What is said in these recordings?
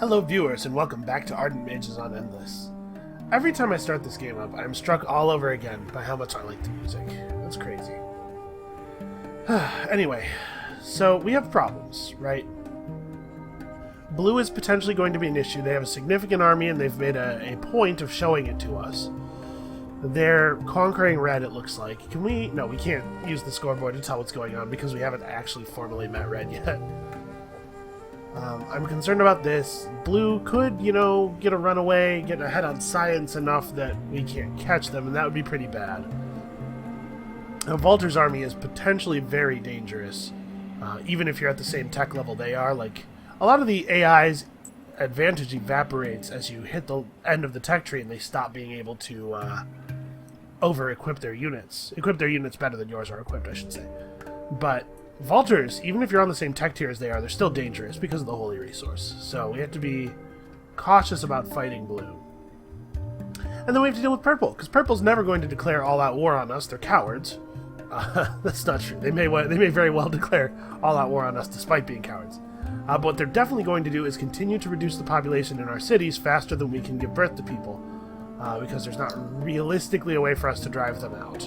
Hello viewers and welcome back to Ardent Mages on Endless. Every time I start this game up, I'm struck all over again by how much I like the music. That's crazy. Anyway, so we have problems, right? Blue is potentially going to be an issue. They have a significant army and they've made a point of showing it to us. They're conquering red, it looks like. Can we? No, we can't use the scoreboard to tell what's going on because we haven't actually formally met red yet. I'm concerned about this. Blue could, get a runaway, get ahead on science enough that we can't catch them, and that would be pretty bad. Now, Volter's army is potentially very dangerous, even if you're at the same tech level they are. Like, a lot of the AI's advantage evaporates as you hit the end of the tech tree and they stop being able to over-equip their units. Equip their units better than yours are equipped, I should say. But Volters, even if you're on the same tech tier as they are, they're still dangerous because of the holy resource. So we have to be cautious about fighting blue. And then we have to deal with purple, because purple's never going to declare all-out war on us. They're cowards. That's not true. They may very well declare all-out war on us despite being cowards. But what they're definitely going to do is continue to reduce the population in our cities faster than we can give birth to people, because there's not realistically a way for us to drive them out.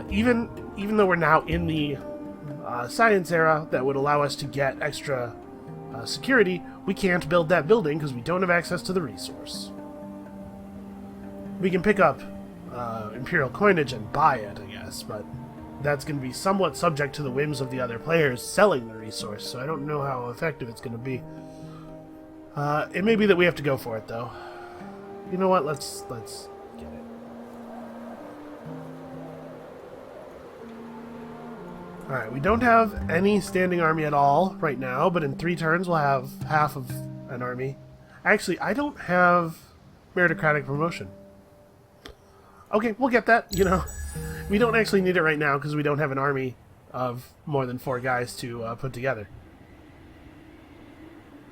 Even though we're now in the science era that would allow us to get extra security, we can't build that building because we don't have access to the resource. We can pick up Imperial coinage and buy it, I guess, but that's going to be somewhat subject to the whims of the other players selling the resource, so I don't know how effective it's going to be. It may be that we have to go for it, though. You know what? Let's get it. Alright, we don't have any standing army at all right now, but in 3 turns we'll have half of an army. Actually, I don't have meritocratic promotion. Okay, we'll get that, We don't actually need it right now because we don't have an army of more than 4 guys to put together.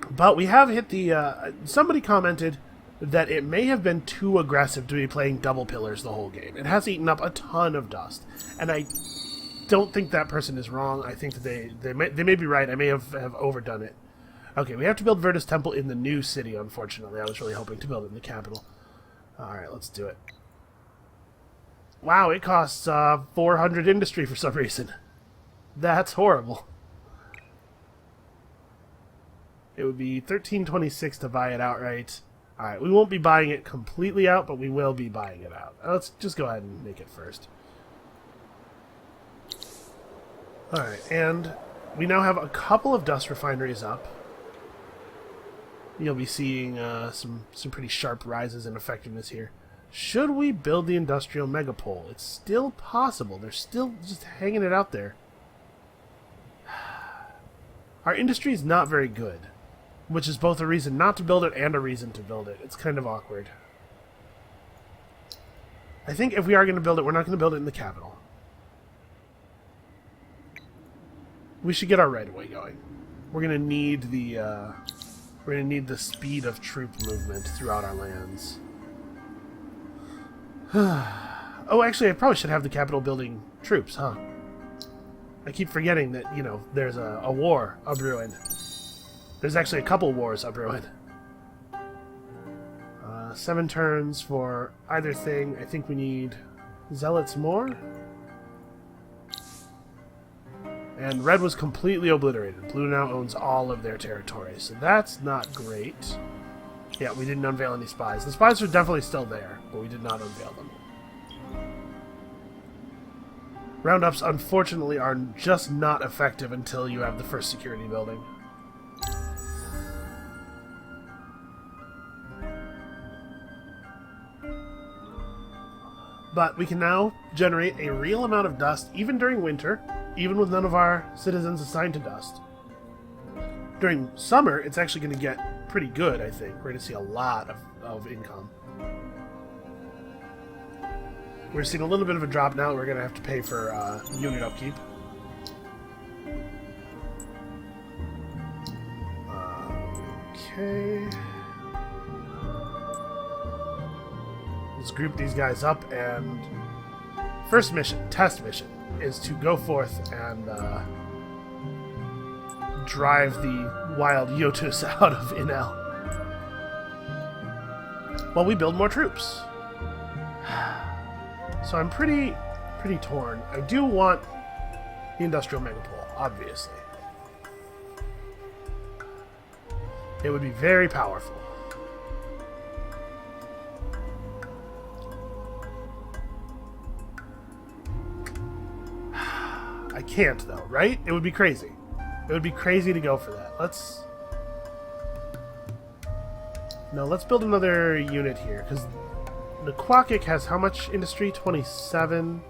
But we have hit the... somebody commented that it may have been too aggressive to be playing double pillars the whole game. It has eaten up a ton of dust, and I don't think that person is wrong. I think that they may be right. I may have overdone it. Okay, we have to build Virtus Temple in the new city, unfortunately. I was really hoping to build it in the capital. Alright, let's do it. Wow, it costs 400 industry for some reason. That's horrible. It would be 1326 to buy it outright. Alright, we won't be buying it completely out, but we will be buying it out. Let's just go ahead and make it first. Alright, and we now have a couple of dust refineries up. You'll be seeing some pretty sharp rises in effectiveness here. Should we build the industrial megapole? It's still possible. They're still just hanging it out there. Our industry is not very good, which is both a reason not to build it and a reason to build it. It's kind of awkward. I think if we are going to build it, we're not going to build it in the capital. We should get our right of way going. We're gonna need the speed of troop movement throughout our lands. Oh, actually, I probably should have the capital building troops, huh? I keep forgetting that there's a war a brewing. There's actually a couple wars a brewing. 7 turns for either thing. I think we need zealots more. And red was completely obliterated. Blue now owns all of their territory, so that's not great. Yeah, we didn't unveil any spies. The spies are definitely still there, but we did not unveil them. Roundups, unfortunately, are just not effective until you have the first security building. But we can now generate a real amount of dust, even during winter, even with none of our citizens assigned to dust. During summer, it's actually going to get pretty good, I think. We're going to see a lot of income. We're seeing a little bit of a drop now. We're going to have to pay for unit upkeep. Okay. Let's group these guys up, and first mission, test mission, is to go forth and drive the wild Yotus out of Inel. While we build more troops. So I'm pretty torn. I do want the Industrial Megapole, obviously. It would be very powerful. I can't, though, right? It would be crazy. It would be crazy to go for that. Let's build another unit here, because Naquakik has how much industry? 27?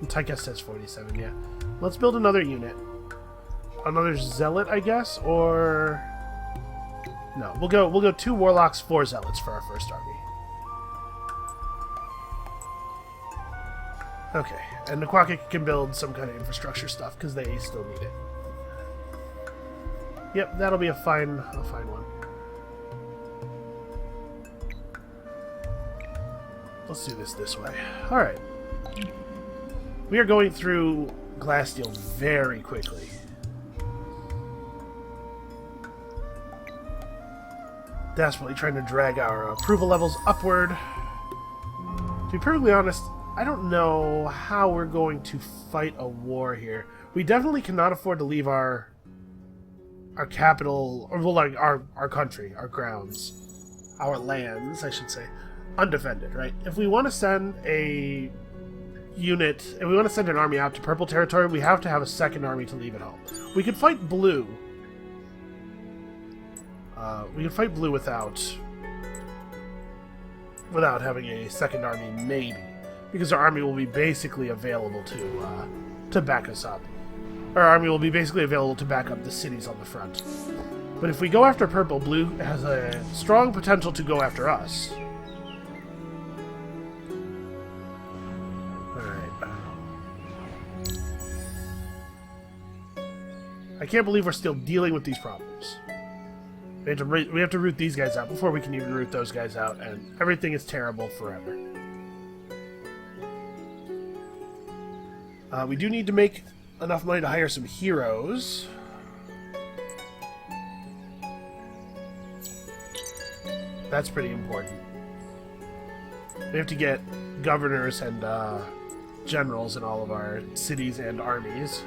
And Tychus says 47, yeah. Let's build another unit. Another Zealot, I guess, or... No, we'll go 2 Warlocks, 4 Zealots for our first army. Okay, and Naquakik can build some kind of infrastructure stuff, because they still need it. Yep, that'll be a fine one. Let's do this way. Alright. We are going through Glasssteel very quickly. Desperately trying to drag our approval levels upward. To be perfectly honest, I don't know how we're going to fight a war here. We definitely cannot afford to leave our capital, or well, like our country, our grounds, our lands, I should say, undefended, right? If we want to send a unit, if we want to send an army out to purple territory, we have to have a second army to leave at home. We could fight blue. We could fight blue without having a second army, maybe, because our army will be basically available to back us up. Our army will be basically available to back up the cities on the front. But if we go after purple, blue has a strong potential to go after us. I can't believe we're still dealing with these problems. We have to root these guys out before we can even root those guys out, and everything is terrible forever. We do need to make enough money to hire some heroes. That's pretty important. We have to get governors and generals in all of our cities and armies.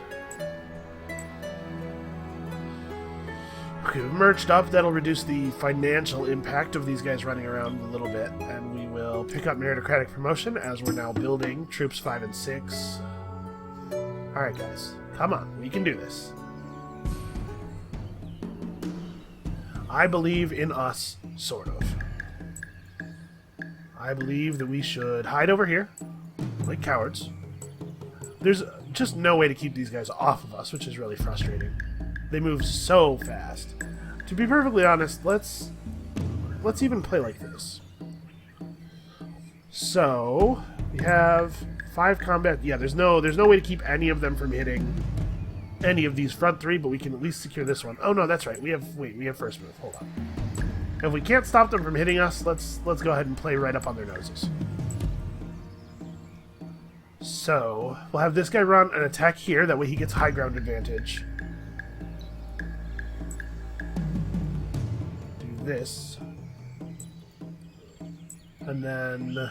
Okay, we've merged up. That'll reduce the financial impact of these guys running around a little bit, and we will pick up meritocratic promotion as we're now building troops 5 and 6. Alright guys, come on, we can do this. I believe in us, sort of. I believe that we should hide over here, like cowards. There's just no way to keep these guys off of us, which is really frustrating. They move so fast. To be perfectly honest, let's even play like this. So we have 5 combat. Yeah, there's no way to keep any of them from hitting any of these front 3, but we can at least secure this one. Oh no, that's right. We have first move. Hold on. If we can't stop them from hitting us, let's go ahead and play right up on their noses. So we'll have this guy run an attack here. That way he gets high ground advantage. This, and then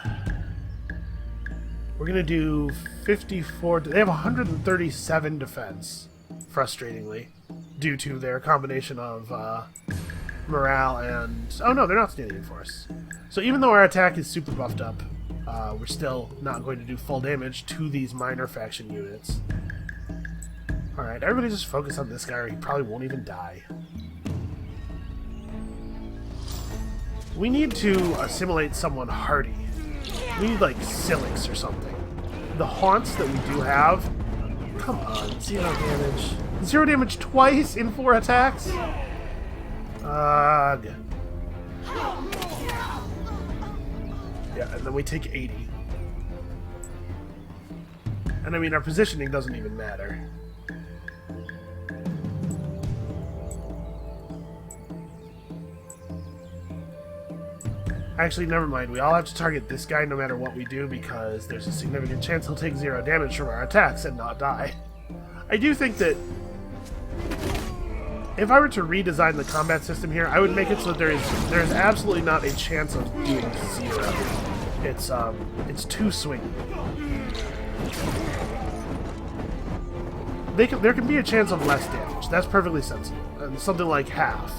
we're gonna do 54. They have 137 defense, frustratingly, due to their combination of morale and oh no, they're not standing in for us. So even though our attack is super buffed up, we're still not going to do full damage to these minor faction units. All right, everybody just focus on this guy, or he probably won't even die. We need to assimilate someone hardy. We need, like, Silix or something. The haunts that we do have... Come on, 0 damage. 0 damage twice in 4 attacks? Ugh. Yeah, and then we take 80. And I mean, our positioning doesn't even matter. Actually, never mind. We all have to target this guy no matter what we do, because there's a significant chance he'll take 0 damage from our attacks and not die. I do think that If I were to redesign the combat system here, I would make it so that there's absolutely not a chance of doing 0. It's too swingy. There can be a chance of less damage. That's perfectly sensible. And something like half.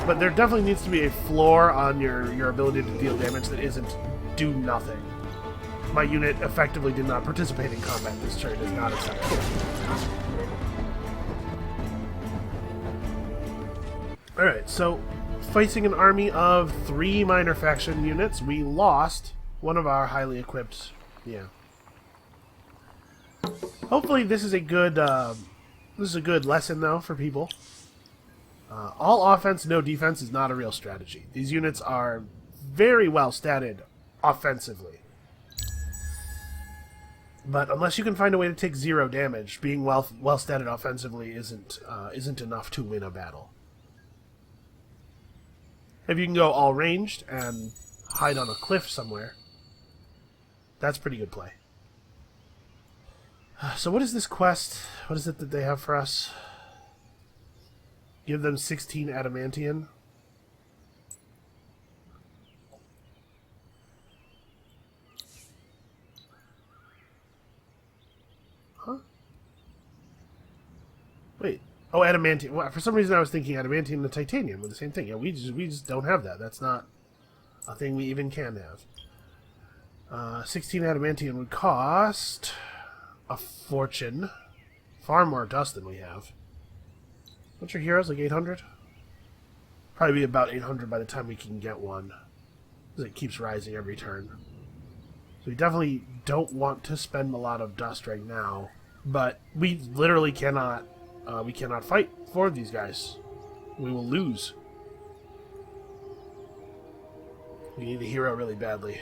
But there definitely needs to be a floor on your ability to deal damage that isn't do nothing. My unit effectively did not participate in combat this turn. Is not acceptable. Alright, so facing an army of 3 minor faction units, we lost one of our highly equipped... Yeah. Hopefully this is a good lesson, though, for people. All offense, no defense is not a real strategy. These units are very well statted offensively. But unless you can find a way to take 0 damage, being well statted offensively isn't enough to win a battle. If you can go all ranged and hide on a cliff somewhere, that's pretty good play. So what is this quest? What is it that they have for us? Give them 16 adamantium. Huh? Wait. Oh, adamantium. Well, for some reason I was thinking adamantium and titanium were the same thing. Yeah, we just don't have that. That's not a thing we even can have. 16 adamantium would cost a fortune. Far more dust than we have. What's your heroes? Like 800? Probably be about 800 by the time we can get one. Because it keeps rising every turn. So we definitely don't want to spend a lot of dust right now. But we literally cannot fight for these guys. We will lose. We need a hero really badly.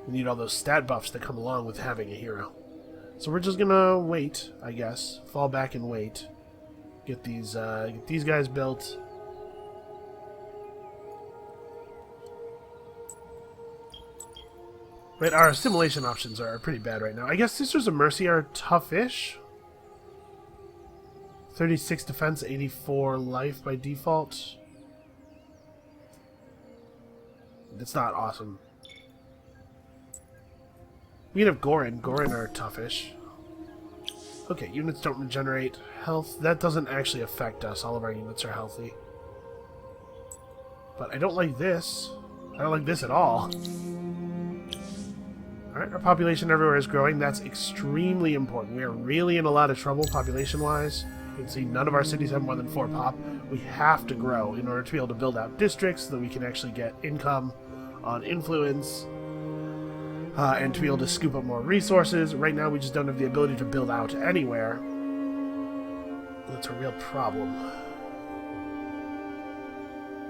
We need all those stat buffs that come along with having a hero. So we're just gonna wait, I guess. Fall back and wait. Get these guys built. Right, our assimilation options are pretty bad right now. I guess Sisters of Mercy are tough-ish. 36 defense, 84 life by default. That's not awesome. We can have Gorin. Gorin are toughish. Okay, units don't regenerate health. That doesn't actually affect us. All of our units are healthy. But I don't like this. I don't like this at all. Alright, our population everywhere is growing. That's extremely important. We are really in a lot of trouble population-wise. You can see none of our cities have more than 4 pop. We have to grow in order to be able to build out districts so that we can actually get income on influence. And to be able to scoop up more resources. Right now we just don't have the ability to build out anywhere. That's a real problem.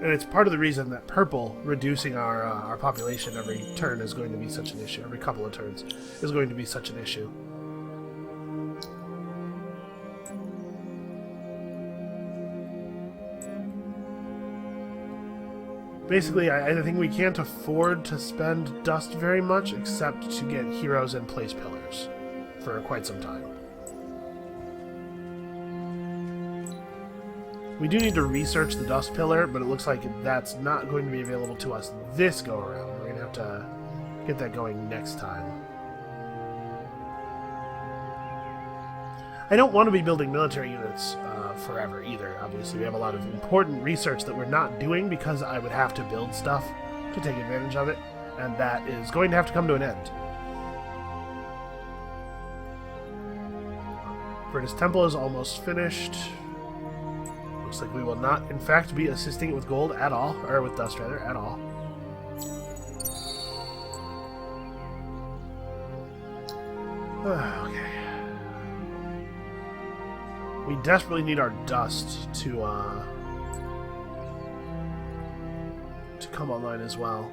And it's part of the reason that purple reducing our population every turn is going to be such an issue. Every couple of turns is going to be such an issue. Basically, I think we can't afford to spend dust very much, except to get heroes and place pillars for quite some time. We do need to research the dust pillar, but it looks like that's not going to be available to us this go-around. We're going to have to get that going next time. I don't want to be building military units forever either. Obviously, we have a lot of important research that we're not doing because I would have to build stuff to take advantage of it, and that is going to have to come to an end. British Temple is almost finished. Looks like we will not, in fact, be assisting it with gold at all, or with dust rather, at all. Okay. We desperately need our dust to come online as well.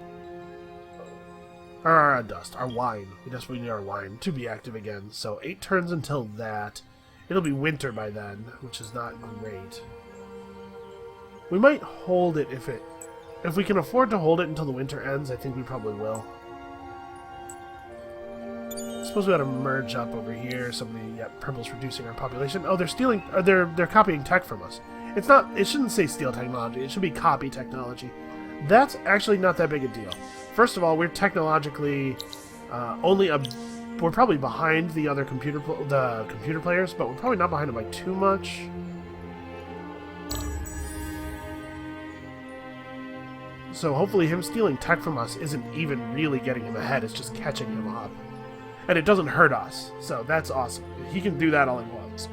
Or our dust, our wine. We desperately need our wine to be active again. So 8 turns until that. It'll be winter by then, which is not great. We might hold it if we can afford to hold it until the winter ends. I think we probably will. suppose we ought to merge up over here. Somebody, yeah, purple's reducing our population. Oh, they're stealing, they're copying tech from us. It's not, it shouldn't say steal technology, it should be copy technology. That's actually not that big a deal. First of all, we're technologically we're probably behind the other computer players, but we're probably not behind them by too much. So hopefully him stealing tech from us isn't even really getting him ahead, it's just catching him up. And it doesn't hurt us, so that's awesome. He can do that all he wants.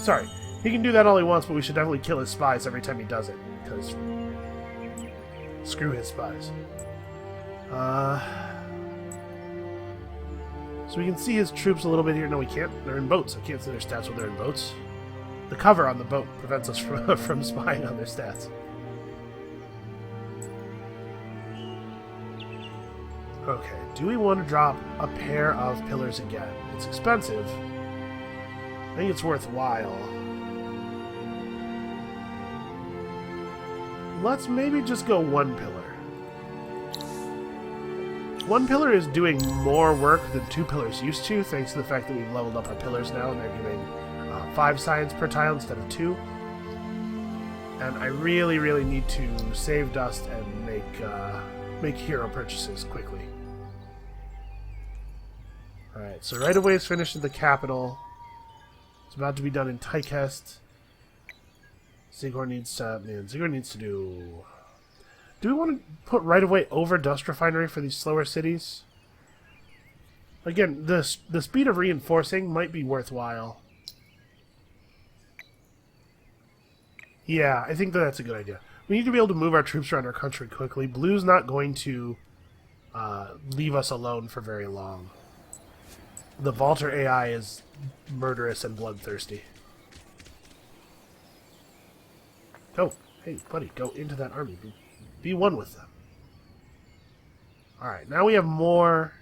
Sorry, he can do that all he wants, but we should definitely kill his spies every time he does it, because screw his spies. So we can see his troops a little bit here. No, we can't. They're in boats. I can't see their stats when they're in boats. The cover on the boat prevents us from spying on their stats. Okay, do we want to drop a pair of pillars again? It's expensive. I think it's worthwhile. Let's maybe just go one pillar. One pillar is doing more work than two pillars used to, thanks to the fact that we've leveled up our pillars now and they're giving 5 science per tile instead of 2. And I really, really need to save dust and make hero purchases quickly. Alright, so right away is finished in the capital. It's about to be done in Tykest. Zigor needs to do... Do we want to put right away over Dust Refinery for these slower cities? Again, the speed of reinforcing might be worthwhile. Yeah, I think that's a good idea. We need to be able to move our troops around our country quickly. Blue's not going to leave us alone for very long. The Vaulter AI is murderous and bloodthirsty. Oh, hey, buddy, go into that army. Be one with them. Alright, now we have more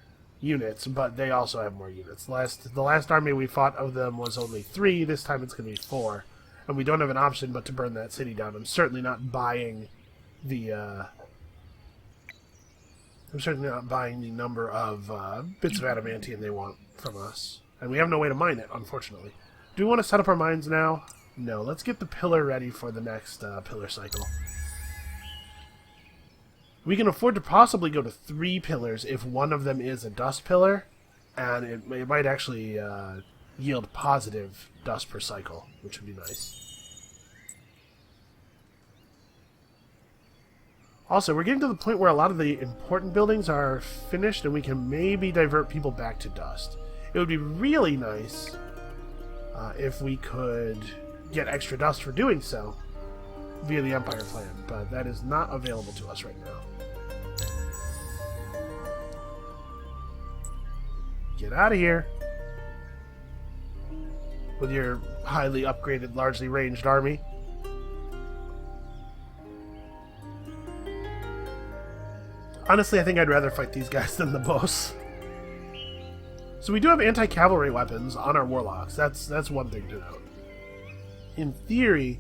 units, but they also have more units. The last army we fought of them was only 3, this time it's going to be 4. And we don't have an option but to burn that city down. I'm certainly not buying the number of bits of adamantium they want from us. And we have no way to mine it, unfortunately. Do we want to set up our mines now? No, let's get the pillar ready for the next pillar cycle. We can afford to possibly go to 3 pillars if one of them is a dust pillar, and it might actually yield positive dust per cycle, which would be nice. Also, we're getting to the point where a lot of the important buildings are finished, and we can maybe divert people back to dust. It would be really nice if we could get extra dust for doing so via the Empire plan, but that is not available to us right now. Get out of here with your highly upgraded, largely ranged army. Honestly, I think I'd rather fight these guys than the boss. So we do have anti-cavalry weapons on our warlocks. That's one thing to note. In theory,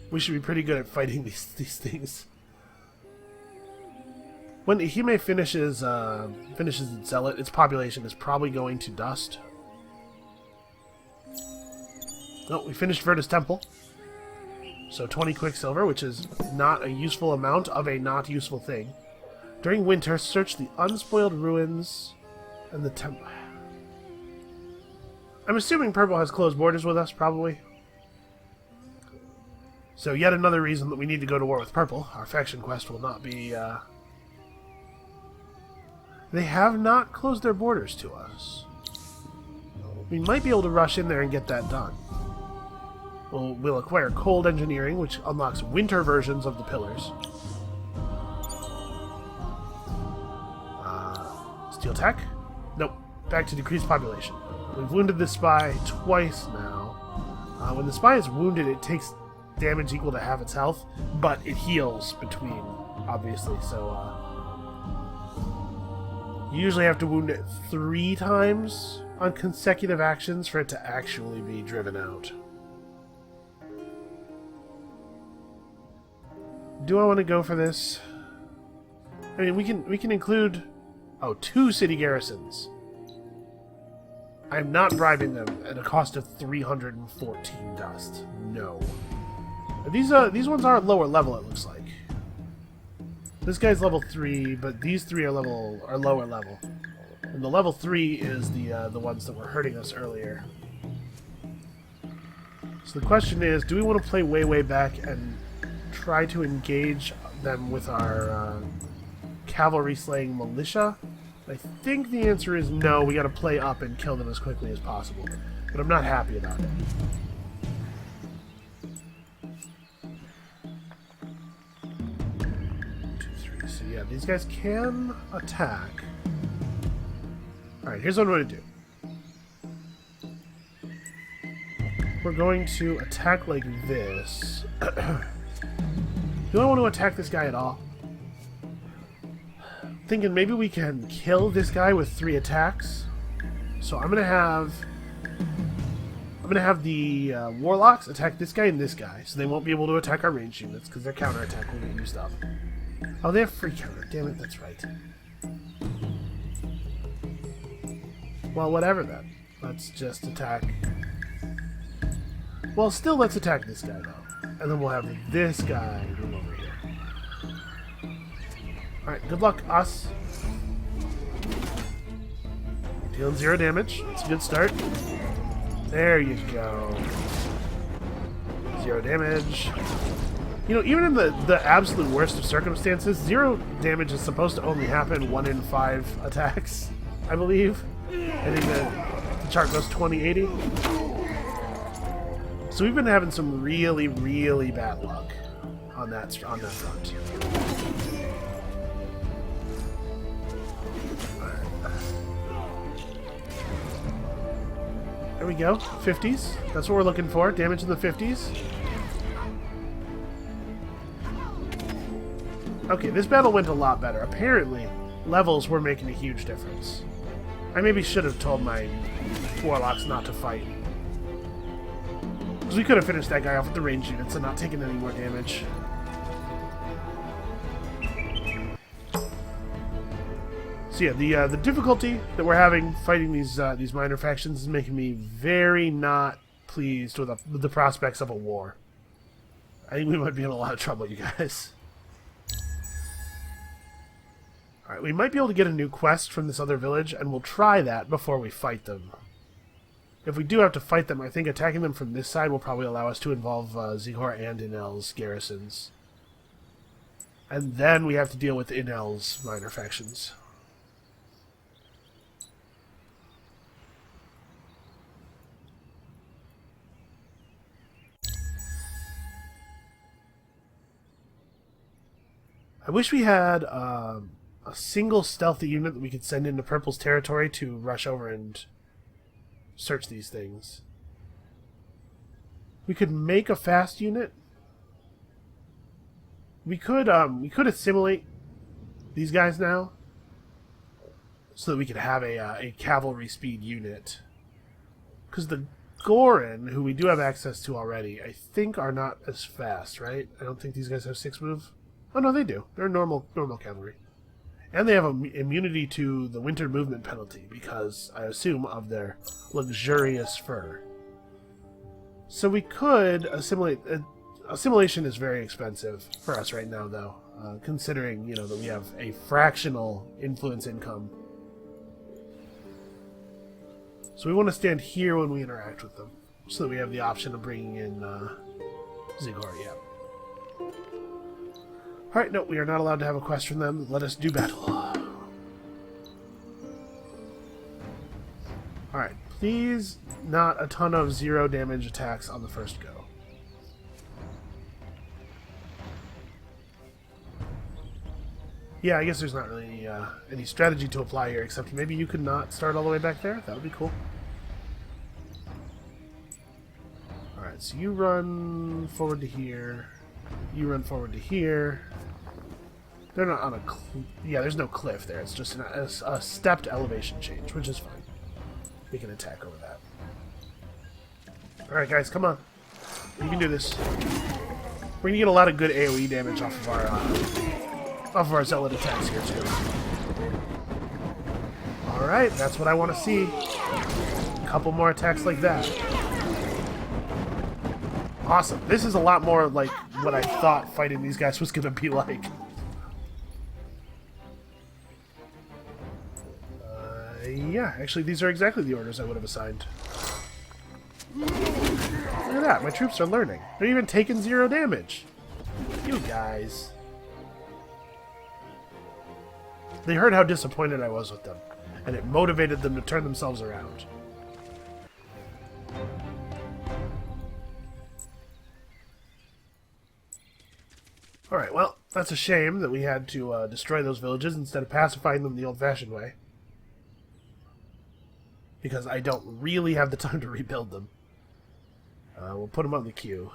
we should be pretty good at fighting these things. When Hime finishes its zealot, its population is probably going to dust. Oh, we finished Vertus Temple. So 20 Quicksilver, which is not a useful amount of a not useful thing. During winter, search the unspoiled ruins and the temple. I'm assuming Purple has closed borders with us, probably. So yet another reason that we need to go to war with Purple. Our faction quest will not be... They have not closed their borders to us. We might be able to rush in there and get that done. We'll acquire Cold Engineering, which unlocks winter versions of the pillars. Steel Tech? Nope. Back to decreased population. We've wounded this spy twice now. When the spy is wounded, it takes damage equal to half its health, but it heals between, obviously, so... You usually have to wound it 3 times on consecutive actions for it to actually be driven out. Do I want to go for this? I mean, we can include 2 city garrisons. I'm not bribing them at a cost of 314 dust. No. These ones are lower level, it looks like. This guy's level 3, but these 3 are lower level. And the level 3 is the ones that were hurting us earlier. So the question is, do we want to play way back and try to engage them with our cavalry slaying militia? I think the answer is no, we gotta play up and kill them as quickly as possible. But I'm not happy about it. So yeah, these guys can attack. Alright, here's what I'm going to do. We're going to attack like this. Do I want to attack this guy at all? Thinking maybe we can kill this guy with 3 attacks. So I'm gonna have the warlocks attack this guy and this guy, so they won't be able to attack our ranged units because their counterattack will get used up. Oh, they have free counter. Damn it, that's right. Well, whatever then. Let's just attack. Well, still, let's attack this guy though, and then we'll have this guy move over here. Alright, good luck, us. Dealing 0 damage. It's a good start. There you go. 0 damage. You know, even in the absolute worst of circumstances, 0 damage is supposed to only happen 1 in 5 attacks, I believe. I think the chart goes 20-80. So we've been having some really bad luck on that front. There we go. 50s. That's what we're looking for. Damage in the 50s. Okay, this battle went a lot better. Apparently, levels were making a huge difference. I maybe should have told my warlocks not to fight. Because we could have finished that guy off with the ranged units and not taken any more damage. So yeah, the difficulty that we're having fighting these minor factions is making me very not pleased with the prospects of a war. I think we might be in a lot of trouble, you guys. Alright, we might be able to get a new quest from this other village, and we'll try that before we fight them. If we do have to fight them, I think attacking them from this side will probably allow us to involve Zigor and Inel's garrisons. And then we have to deal with Inel's minor factions. I wish we had a single stealthy unit that we could send into Purple's territory to rush over and search these things. We could make a fast unit. We could assimilate these guys now, so that we could have a cavalry speed unit. Because the Gorin, who we do have access to already, I think are not as fast, right? I don't think these guys have 6 move. Oh no, they do. They're normal cavalry. And they have immunity to the winter movement penalty, because, I assume, of their luxurious fur. So we could assimilate... assimilation is very expensive for us right now, though, considering, you know, that we have a fractional influence income. So we want to stand here when we interact with them, so that we have the option of bringing in Zigor, yeah. Alright, no, we are not allowed to have a quest from them. Let us do battle. Alright, please not a ton of 0 damage attacks on the first go. Yeah, I guess there's not really any strategy to apply here, except maybe you could not start all the way back there. That would be cool. Alright, so you run forward to here. You run forward to here. They're not on a yeah, there's no cliff there. It's just a stepped elevation change, which is fine. We can attack over that. Alright, guys, come on. We can do this. We're going to get a lot of good AoE damage off of our zealot attacks here, too. Alright, that's what I want to see. couple more attacks like that. Awesome. This is a lot more like what I thought fighting these guys was going to be like. Yeah, actually, these are exactly the orders I would have assigned. Look at that. My troops are learning. They're even taking 0 damage. You guys. They heard how disappointed I was with them, and it motivated them to turn themselves around. Alright, well, that's a shame that we had to destroy those villages instead of pacifying them the old-fashioned way. Because I don't really have the time to rebuild them. We'll put them on the queue.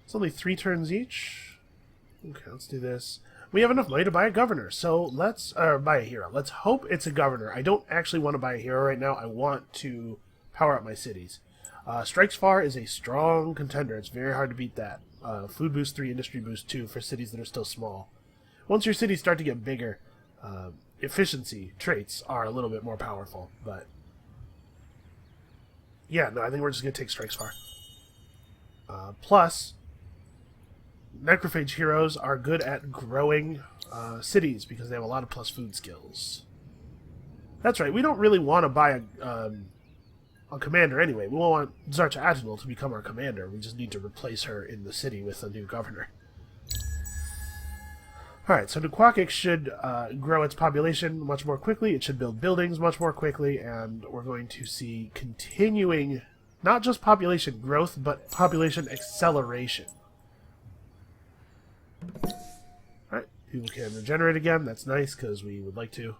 It's only 3 turns each. Okay, let's do this. We have enough money to buy a governor, so let's buy a hero. Let's hope it's a governor. I don't actually want to buy a hero right now. I want to power up my cities. Strikes Far is a strong contender. It's very hard to beat that. Food boost 3, industry boost 2 for cities that are still small. Once your cities start to get bigger, efficiency traits are a little bit more powerful. But yeah, no, I think we're just going to take Strikes Far. Plus, Necrophage heroes are good at growing cities because they have a lot of plus food skills. That's right, we don't really want to buy a commander anyway. We want Zarcha Agenal to become our commander. We just need to replace her in the city with a new governor. Alright, so Nukwakik should grow its population much more quickly. It should build buildings much more quickly, and we're going to see continuing, not just population growth, but population acceleration. Alright, people can regenerate again. That's nice, because we would like to.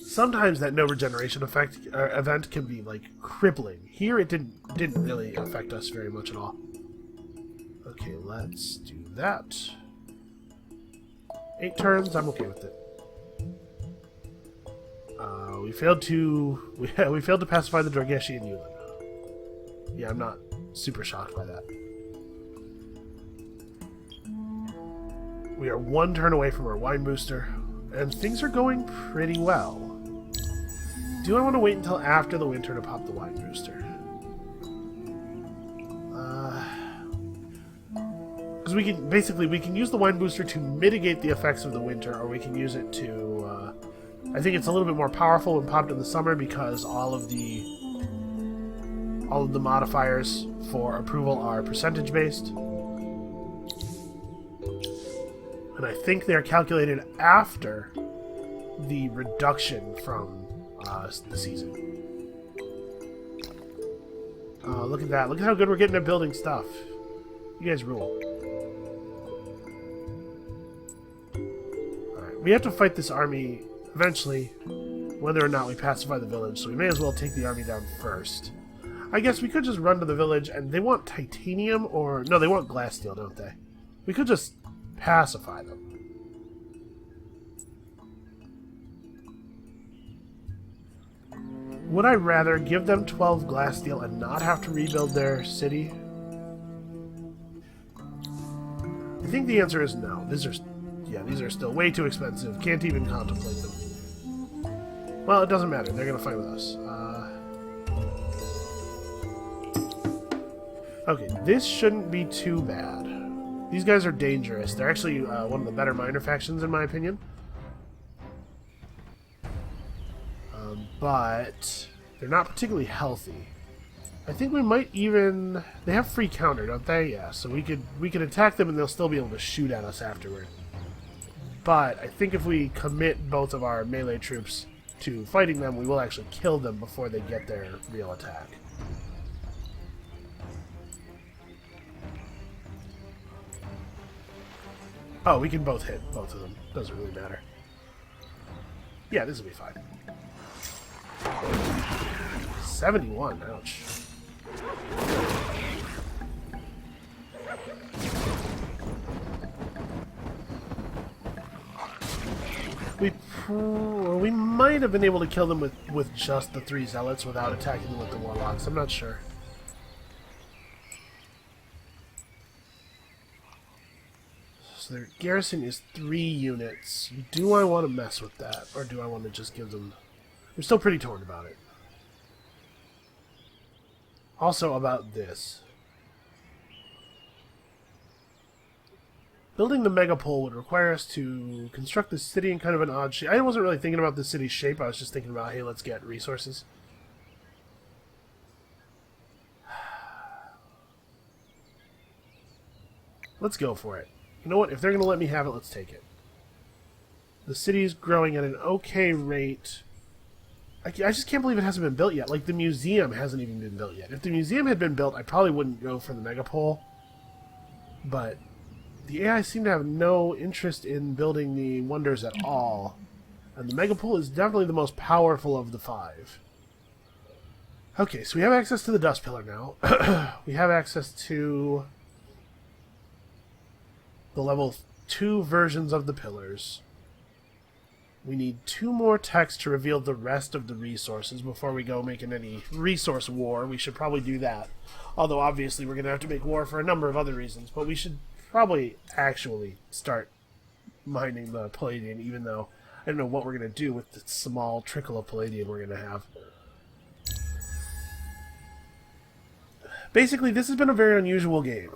Sometimes that no regeneration event can be, like, crippling. Here it didn't really affect us very much at all. Okay, let's do that. 8 turns, I'm okay with it. We failed to pacify the Dorgeshi and Yulin. Yeah, I'm not super shocked by that. We are 1 turn away from our wine booster, and things are going pretty well. Do I want to wait until after the winter to pop the wine booster? Because we can use the wine booster to mitigate the effects of the winter, or we can use it to, I think it's a little bit more powerful when popped in the summer because all of the modifiers for approval are percentage based. And I think they're calculated after the reduction from the season. Look at that. Look at how good we're getting at building stuff. You guys rule. We have to fight this army eventually, whether or not we pacify the village, so we may as well take the army down first. I guess we could just run to the village, and they want titanium, or... No, they want glass steel, don't they? We could just pacify them. Would I rather give them 12 glass steel and not have to rebuild their city? I think the answer is no. These are still way too expensive. Can't even contemplate them. Well, it doesn't matter. They're going to fight with us. Okay, this shouldn't be too bad. These guys are dangerous. They're actually one of the better minor factions, in my opinion. But they're not particularly healthy. I think we might even... They have free counter, don't they? Yeah, so we could attack them and they'll still be able to shoot at us afterward. But I think if we commit both of our melee troops to fighting them, we will actually kill them before they get their real attack. Oh, we can both hit both of them. Doesn't really matter. Yeah, this will be fine. 71, ouch. We might have been able to kill them with just the 3 zealots without attacking them with the warlocks. I'm not sure. So their garrison is 3 units. Do I want to mess with that? Or do I want to just give them... I'm still pretty torn about it. Also about this. Building the megapole would require us to construct the city in kind of an odd shape. I wasn't really thinking about the city's shape. I was just thinking about, hey, let's get resources. Let's go for it. You know what? If they're going to let me have it, let's take it. The city's growing at an okay rate. I just can't believe it hasn't been built yet. Like, the museum hasn't even been built yet. If the museum had been built, I probably wouldn't go for the megapole. But the AI seem to have no interest in building the wonders at all. And the megapole is definitely the most powerful of the 5. Okay, so we have access to the dust pillar now. We have access to the level 2 versions of the pillars. We need 2 more texts to reveal the rest of the resources before we go making any resource war. We should probably do that. Although, obviously, we're going to have to make war for a number of other reasons. But we should probably actually start mining the palladium, even though I don't know what we're going to do with the small trickle of palladium we're going to have. Basically, this has been a very unusual game.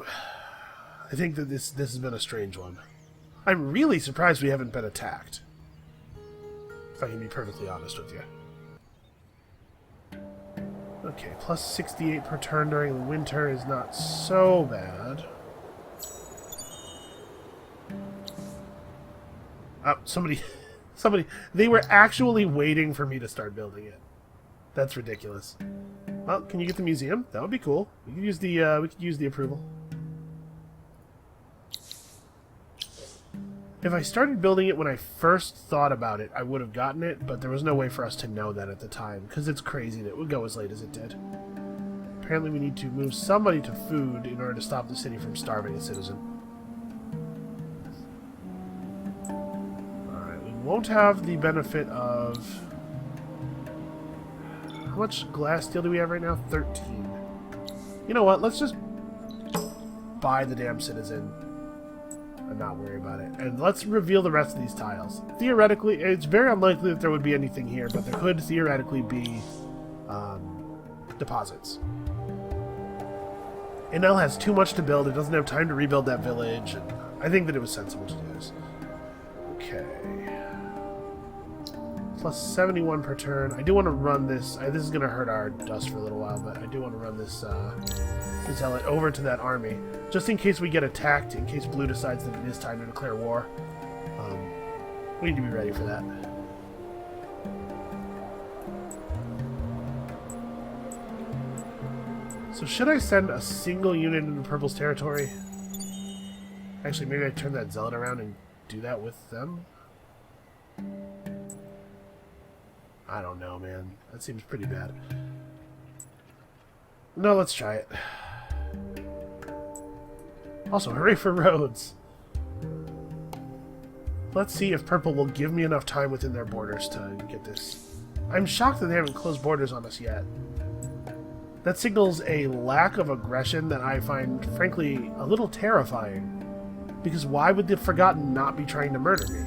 I think that this has been a strange one. I'm really surprised we haven't been attacked. If I can be perfectly honest with you. Okay, plus 68 per turn during the winter is not so bad. Oh, somebody, they were actually waiting for me to start building it. That's ridiculous. Well, can you get the museum? That would be cool. We could use the approval. If I started building it when I first thought about it, I would have gotten it, but there was no way for us to know that at the time, because it's crazy that it would go as late as it did. Apparently we need to move somebody to food in order to stop the city from starving a citizen. Alright, we won't have the benefit of... How much glass steel do we have right now? 13. You know what, let's just buy the damn citizen and not worry about it. And let's reveal the rest of these tiles. Theoretically, it's very unlikely that there would be anything here, but there could theoretically be deposits. Enel has too much to build. It doesn't have time to rebuild that village, and I think that it was sensible to do this. Okay. Plus 71 per turn. I do want to run this. This is going to hurt our dust for a little while, but I do want to run this zealot over to that army. Just in case we get attacked, in case Blue decides that it is time to declare war. We need to be ready for that. So should I send a single unit into Purple's territory? Actually, maybe I turn that zealot around and do that with them? I don't know, man. That seems pretty bad. No, let's try it. Also, hooray for roads! Let's see if Purple will give me enough time within their borders to get this. I'm shocked that they haven't closed borders on us yet. That signals a lack of aggression that I find, frankly, a little terrifying. Because why would the Forgotten not be trying to murder me?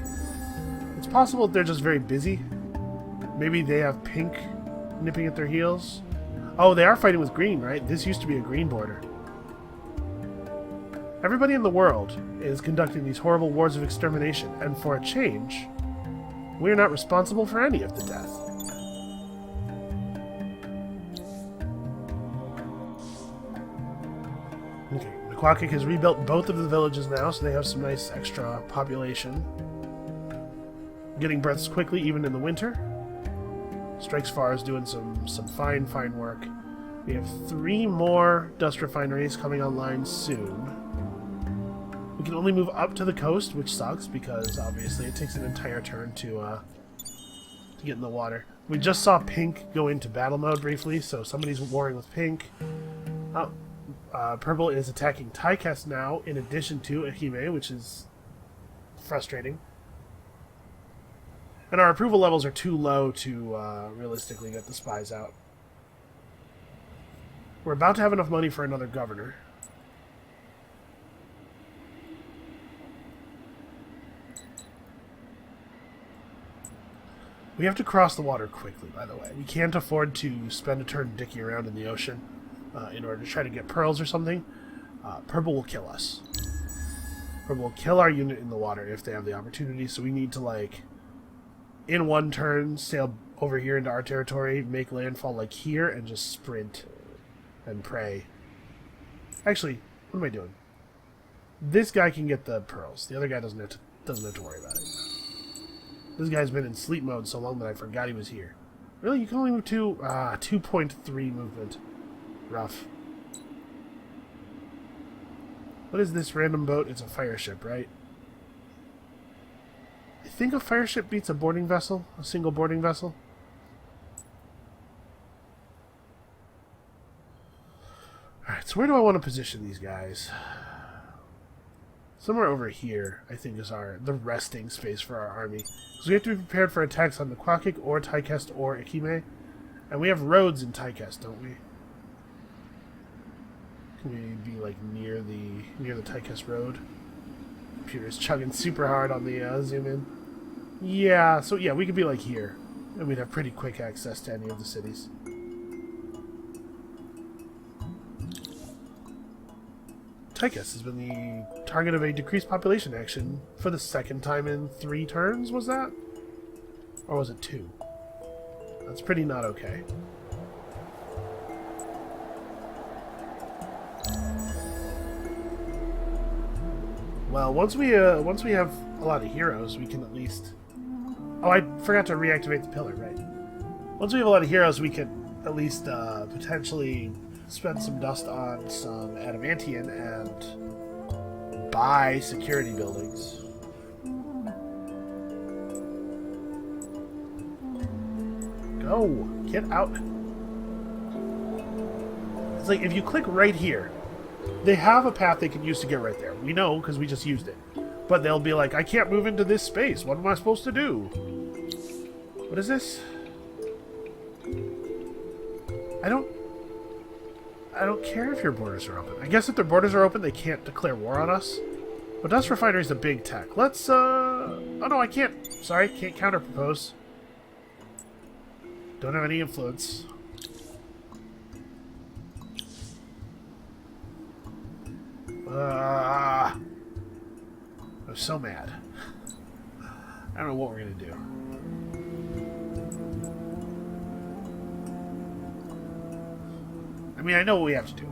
It's possible that they're just very busy. Maybe they have Pink nipping at their heels. Oh, they are fighting with Green, right? This used to be a Green border. Everybody in the world is conducting these horrible wars of extermination, and for a change, we're not responsible for any of the death. Okay, Naquakic has rebuilt both of the villages now, so they have some nice extra population. Getting breaths quickly, even in the winter. Strikes Far is doing some fine work. We have 3 more dust refineries coming online soon. We can only move up to the coast, which sucks, because obviously it takes an entire turn to get in the water. We just saw Pink go into battle mode briefly, so somebody's warring with Pink. Purple is attacking Tychus now, in addition to Ehime, which is frustrating. And our approval levels are too low to realistically get the spies out. We're about to have enough money for another governor. We have to cross the water quickly, by the way. We can't afford to spend a turn dicking around in the ocean in order to try to get pearls or something. Purple will kill us. Purple will kill our unit in the water if they have the opportunity, so we need to, like, in one turn, sail over here into our territory, make landfall like here, and just sprint and pray. Actually, what am I doing? This guy can get the pearls. The other guy doesn't have to worry about it. This guy's been in sleep mode so long that I forgot he was here. Really? You can only move 2.3 movement. Rough. What is this random boat? It's a fire ship, right? I think a fire ship beats a boarding vessel. A single boarding vessel. Alright, so where do I want to position these guys? Somewhere over here, I think, is the resting space for our army. Because we have to be prepared for attacks on the Quakik or Tychest or Ikime. And we have roads in Tychest, don't we? Can we be, like, near the Tychest road? Computer's chugging super hard on the zoom in. Yeah, so yeah, we could be, like, here. And we'd have pretty quick access to any of the cities. Tychus has been the target of a decreased population action for the second time in 3 turns, was that? Or was it 2? That's pretty not okay. Well, once we have a lot of heroes, we can at least... Oh, I forgot to reactivate the pillar, right. Once we have a lot of heroes, we can at least potentially spend some dust on some adamantium and buy security buildings. Go! Get out! It's like, if you click right here, they have a path they can use to get right there. We know, because we just used it. But they'll be like, I can't move into this space. What am I supposed to do? What is this? I don't care if your borders are open. I guess if their borders are open, they can't declare war on us. But Dust Refinery is a big tech. Let's, oh no, I can't. Sorry, can't counter-propose. Don't have any influence. I'm so mad. I don't know what we're gonna do. I mean, I know what we have to do.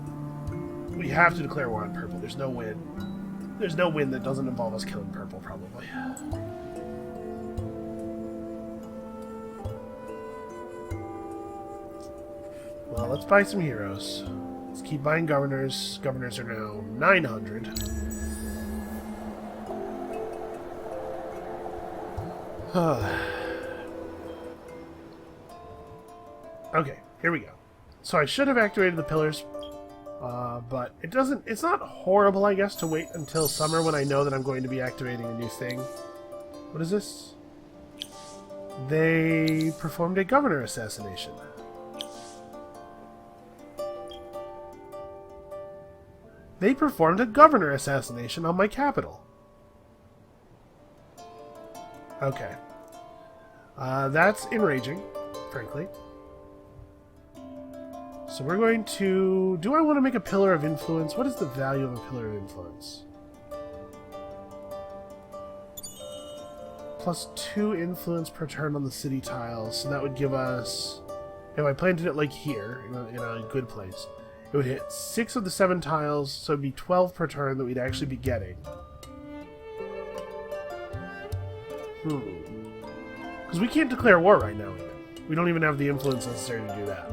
We have to declare war on purple. There's no win. There's no win that doesn't involve us killing purple, probably. Well, let's buy some heroes. Let's keep buying governors. Governors are now 900. Okay, here we go. So I should have activated the pillars, but it doesn't. It's not horrible, I guess, to wait until summer when I know that I'm going to be activating a new thing. What is this? They performed a governor assassination. They performed a governor assassination on my capital. Okay. That's enraging, frankly. So we're going to... Do I want to make a pillar of influence? What is the value of a pillar of influence? +2 influence per turn on the city tiles. So that would give us... If I planted it like here, in a good place, it would hit 6 of the 7 tiles, so it'd be 12 per turn that we'd actually be getting. Because we can't declare war right now, even. We don't even have the influence necessary to do that.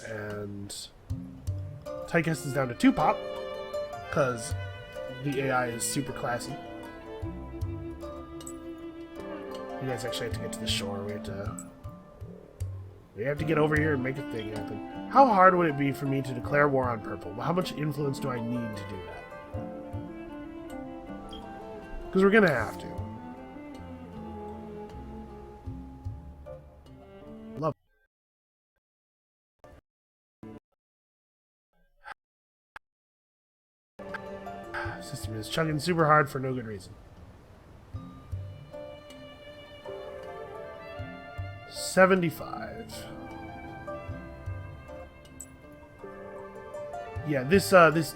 And Tychus is down to 2 pop, because the AI is super classy. You guys actually have to get to the shore. We have to get over here and make a thing happen. How hard would it be for me to declare war on purple? How much influence do I need to do that? Because we're going to have to. Love. System is chugging super hard for no good reason. 75. Yeah, this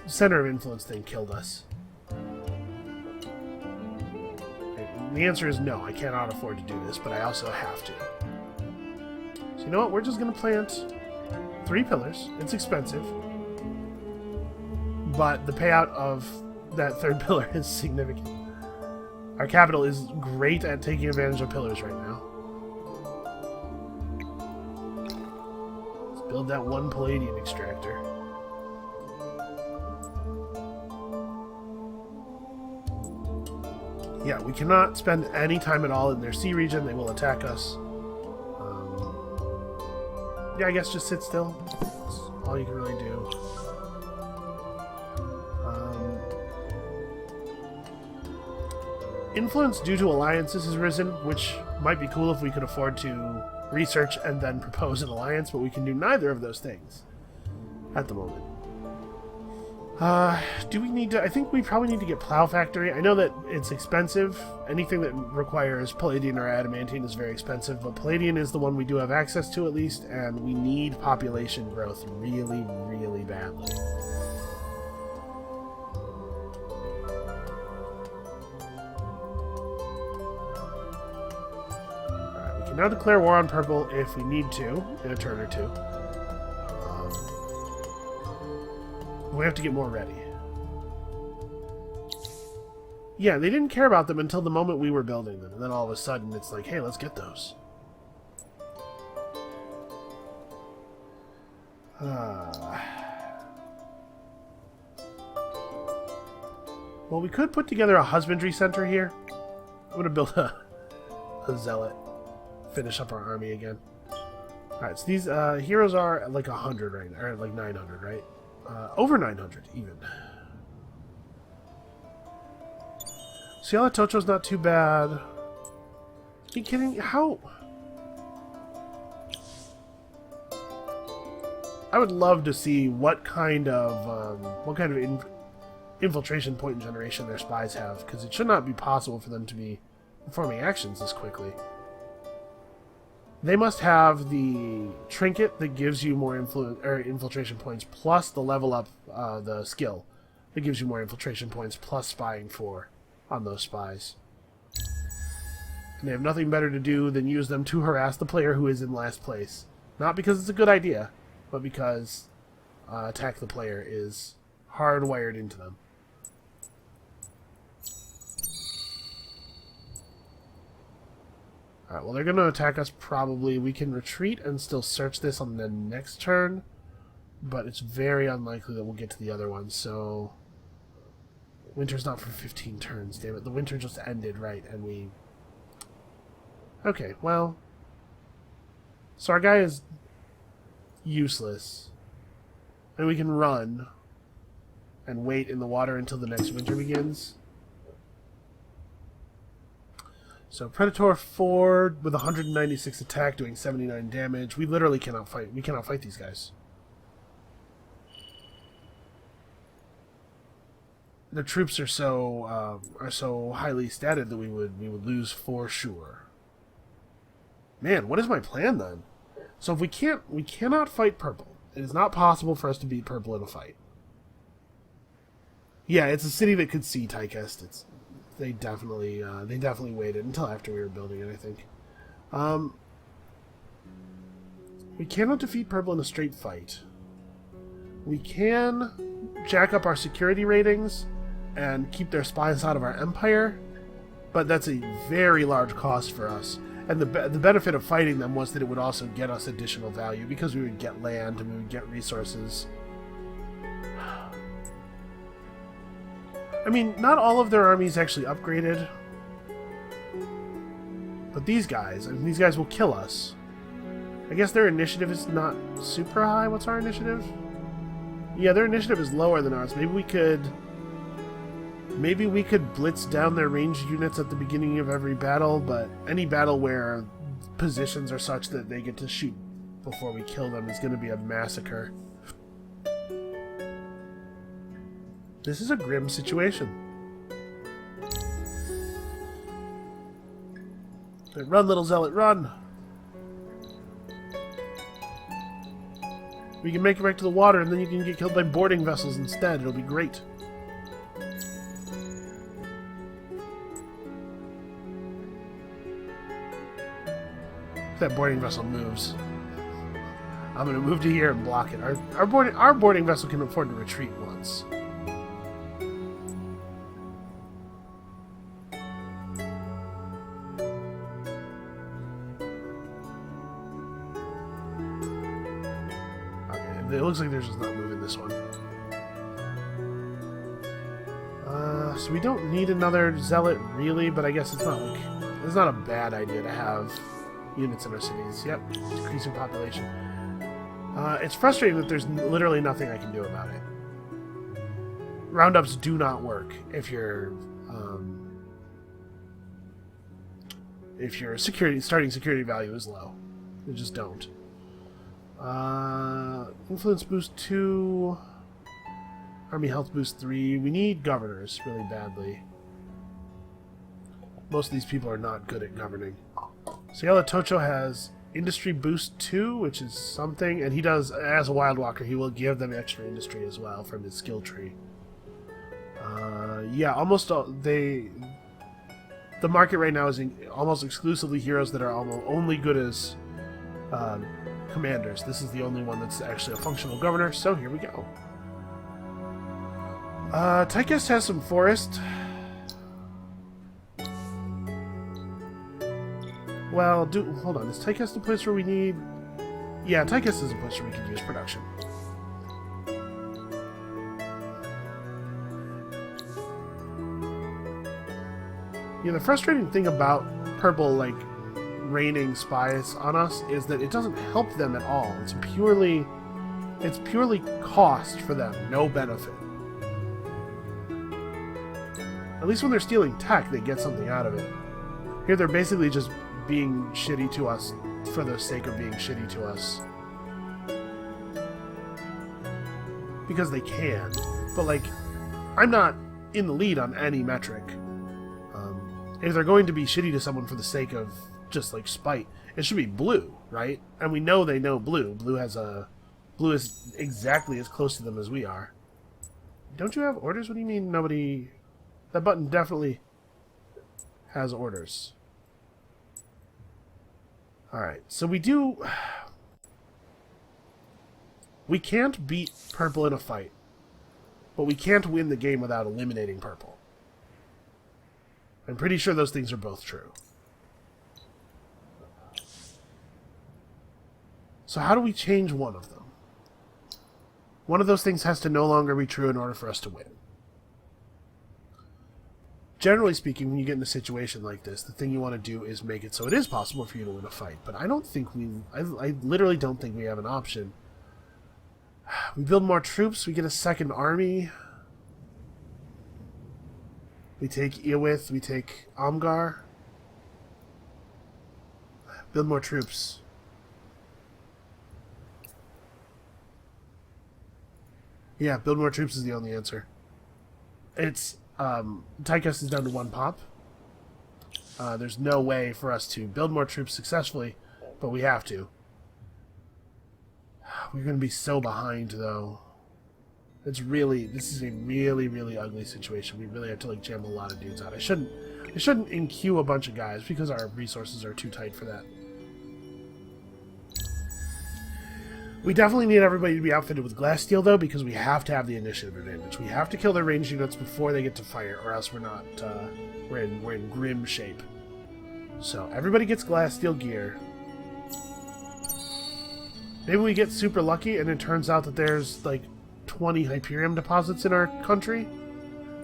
center of influence thing killed us. The answer is no, I cannot afford to do this, but I also have to. So you know what? We're just going to plant 3 pillars. It's expensive. But the payout of that 3rd pillar is significant. Our capital is great at taking advantage of pillars right now. Let's build that 1 Palladian extractor. Yeah, we cannot spend any time at all in their sea region. They will attack us. Yeah, I guess just sit still. That's all you can really do. Influence due to alliances has risen, which might be cool if we could afford to research and then propose an alliance, but we can do neither of those things at the moment. Do we need to... I think we probably need to get Plow Factory. I know that it's expensive. Anything that requires Palladian or Adamantine is very expensive, but Palladian is the one we do have access to at least, and we need population growth really, really badly. Alright, we can now declare war on purple if we need to, in a turn or two. We have to get more ready. Yeah, they didn't care about them until the moment we were building them. And then all of a sudden, it's like, hey, let's get those. Well, we could put together a husbandry center here. I'm going to build a zealot. Finish up our army again. Alright, so these heroes are like 100 right now. Or like 900, right? Over 900, even. Ciala Tocho's not too bad. Are you kidding? How? I would love to see what kind of infiltration point generation their spies have, because it should not be possible for them to be performing actions this quickly. They must have the trinket that gives you more infiltration points, plus the level up, the skill that gives you more infiltration points, plus spying 4 on those spies. And they have nothing better to do than use them to harass the player who is in last place. Not because it's a good idea, but because attack the player is hardwired into them. Alright, well, they're going to attack us probably. We can retreat and still search this on the next turn, but it's very unlikely that we'll get to the other one, so... Winter's not for 15 turns, damn it. The winter just ended, right, and we... Okay, well... So our guy is useless. And we can run and wait in the water until the next winter begins. So Predator 4 with 196 attack, doing 79 damage. We literally cannot fight. We cannot fight these guys. The troops are so highly statted that we would lose for sure. Man, what is my plan then? So if we cannot fight purple. It is not possible for us to beat purple in a fight. Yeah, it's a city that could see Tychest. They definitely waited until after we were building it, I think. We cannot defeat purple in a straight fight. We can jack up our security ratings and keep their spies out of our empire, but that's a very large cost for us. And the benefit of fighting them was that it would also get us additional value, because we would get land and we would get resources. I mean, not all of their armies actually upgraded. But these guys, I mean, these guys will kill us. I guess their initiative is not super high. What's our initiative? Yeah, their initiative is lower than ours. Maybe we could blitz down their ranged units at the beginning of every battle, but any battle where positions are such that they get to shoot before we kill them is going to be a massacre. This is a grim situation. Run, little zealot, run! We can make it back to the water, and then you can get killed by boarding vessels instead. It'll be great. If that boarding vessel moves, I'm going to move to here and block it. Our boarding vessel can afford to retreat once. It looks like they're just not moving this one. So we don't need another zealot, really, but I guess it's not a bad idea to have units in our cities. Yep, decreasing population. It's frustrating that there's literally nothing I can do about it. Roundups do not work if your starting security value is low. They just don't. Influence boost 2, army health boost 3. We need governors really badly. Most of these people are not good at governing. So Yellow Tocho has industry boost 2, which is something, and he does, as a Wild Walker, he will give them extra industry as well from his skill tree. Yeah, almost all, the market right now is almost exclusively heroes that are only good as commanders. This is the only one that's actually a functional governor, so here we go. Tychus has some forest. Well, hold on. Is Tychus the place where we need... Yeah, Tychus is a place where we can use production. Yeah, the frustrating thing about purple, like, raining spies on us is that it doesn't help them at all. It's purely cost for them, no benefit. At least when they're stealing tech, they get something out of it. Here they're basically just being shitty to us for the sake of being shitty to us. Because they can. But, like, I'm not in the lead on any metric. If they're going to be shitty to someone for the sake of just, like, spite, it should be blue, right? And we know they know blue. Blue is exactly as close to them as we are. Don't you have orders? What do you mean nobody... That button definitely has orders. Alright, so we can't beat purple in a fight, but we can't win the game without eliminating purple. I'm pretty sure those things are both true. So how do we change one of them? One of those things has to no longer be true in order for us to win. Generally speaking, when you get in a situation like this, the thing you want to do is make it so it is possible for you to win a fight. But I literally don't think we have an option. We build more troops, we get a second army. We take Iowith, we take Amgar. Build more troops. Yeah, build more troops is the only answer. It's... Tychus is down to 1 pop. There's no way for us to build more troops successfully, but we have to. We're going to be so behind, though. This is a really, really ugly situation. We really have to, like, jam a lot of dudes out. I shouldn't in-queue a bunch of guys because our resources are too tight for that. We definitely need everybody to be outfitted with glass steel, though, because we have to have the initiative advantage. We have to kill their ranged units before they get to fire, or else we're not. We're in grim shape. So everybody gets glass steel gear. Maybe we get super lucky, and it turns out that there's like 20 Hyperium deposits in our country.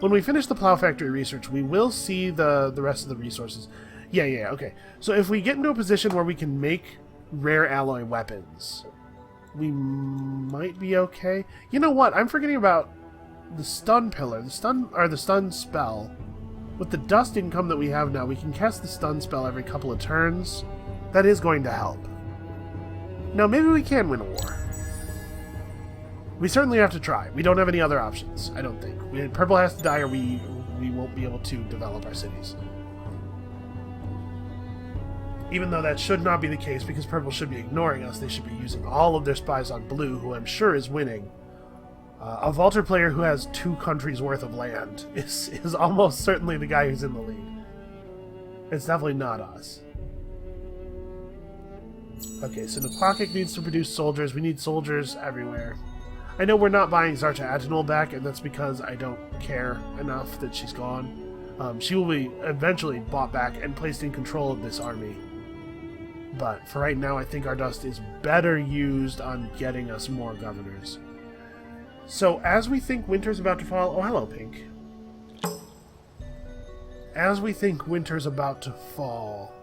When we finish the Plow Factory research, we will see the rest of the resources. Yeah, okay. So if we get into a position where we can make rare alloy weapons, we might be okay. You know what? I'm forgetting about the stun pillar. The stun spell. With the dust income that we have now, we can cast the stun spell every couple of turns. That is going to help. Now, maybe we can win a war. We certainly have to try. We don't have any other options, I don't think. Purple has to die or we won't be able to develop our cities. Even though that should not be the case, because purple should be ignoring us, they should be using all of their spies on blue, who I'm sure is winning. A Vaulter player who has 2 countries worth of land is almost certainly the guy who's in the lead. It's definitely not us. Okay, so Naquakic needs to produce soldiers. We need soldiers everywhere. I know we're not buying Zarcha Agenol back, and that's because I don't care enough that she's gone. She will be eventually bought back and placed in control of this army. But for right now, I think our dust is better used on getting us more governors. So, as we think winter's about to fall... Oh, hello, Pink. As we think winter's about to fall,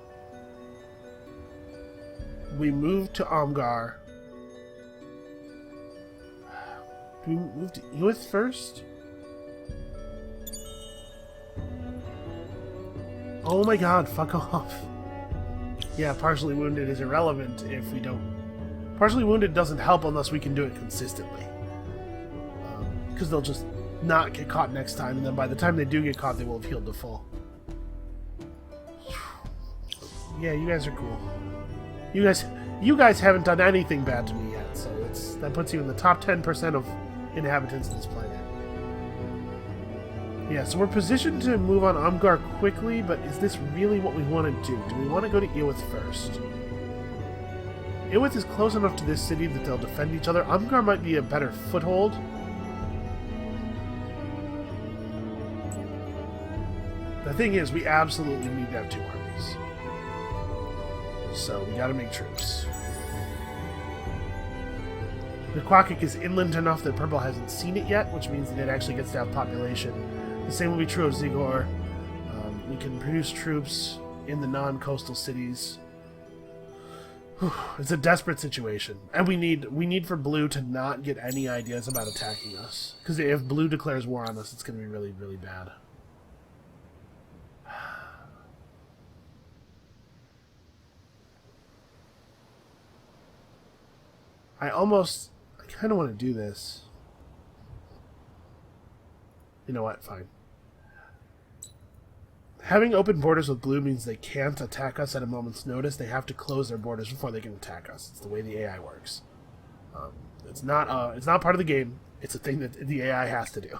we move to Amgar. Do we move to Ewith first? Oh my god, fuck off. Yeah, partially wounded is irrelevant if we don't... Partially wounded doesn't help unless we can do it consistently. Because they'll just not get caught next time, and then by the time they do get caught, they will have healed to full. Yeah, you guys are cool. You guys haven't done anything bad to me yet, so that puts you in the top 10% of inhabitants of this planet. Yeah, so we're positioned to move on Amgar quickly, but is this really what we want to do? Do we want to go to Ewith first? Ewith is close enough to this city that they'll defend each other. Amgar might be a better foothold. The thing is, we absolutely need to have 2 armies. So we gotta make troops. Naquakic is inland enough that Purple hasn't seen it yet, which means that it actually gets to have population. The same will be true of Zigor. We can produce troops in the non-coastal cities. It's a desperate situation. And we need for Blue to not get any ideas about attacking us. Because if Blue declares war on us, it's going to be really, really bad. I kind of want to do this. You know what? Fine. Having open borders with Blue means they can't attack us at a moment's notice. They have to close their borders before they can attack us. It's the way the AI works. It's not part of the game. It's a thing that the AI has to do.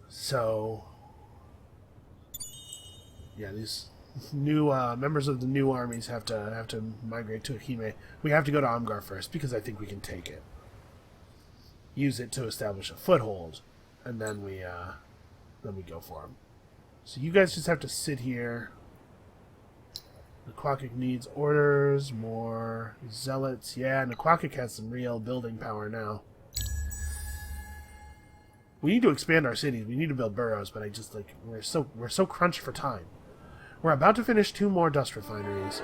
So, yeah, these new members of the new armies have to migrate to Ahime. We have to go to Amgar first because I think we can take it. Use it to establish a foothold, and then we go for them. So you guys just have to sit here. Naquakic needs orders, more zealots. Yeah, Naquakic has some real building power now. We need to expand our cities. We need to build boroughs, but we're so crunched for time. We're about to finish 2 more dust refineries.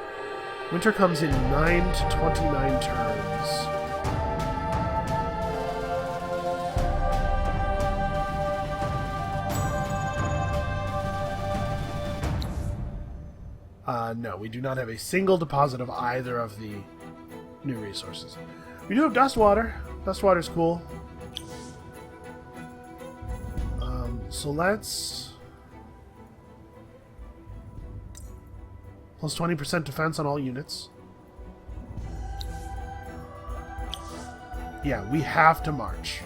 Winter comes in 9 to 29 turns. No, we do not have a single deposit of either of the new resources. We do have dust water. Dust water's cool. So let's... Plus 20% defense on all units. Yeah, we have to march.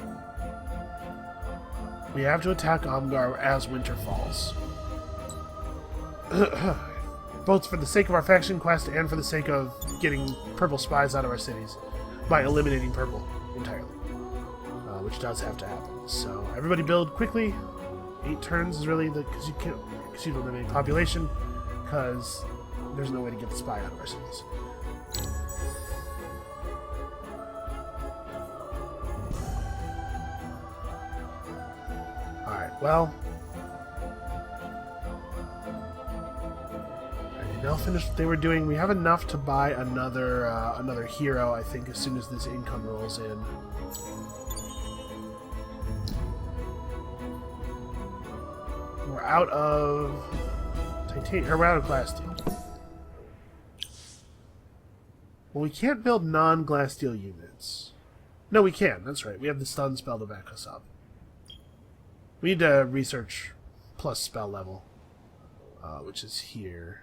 We have to attack Amgar as winter falls. Both for the sake of our faction quest and for the sake of getting purple spies out of our cities by eliminating purple entirely. Which does have to happen. So everybody build quickly. 8 turns is really because you don't have any population, because there's no way to get the spy out of our cities. Alright, well, I now finished what they were doing. We have enough to buy another hero, I think, as soon as this income rolls in. We're out of titanium, or we're out of glass steel. Well, we can't build non-glass steel units. No, we can. That's right. We have the stun spell to back us up. We need to research plus spell level, which is here.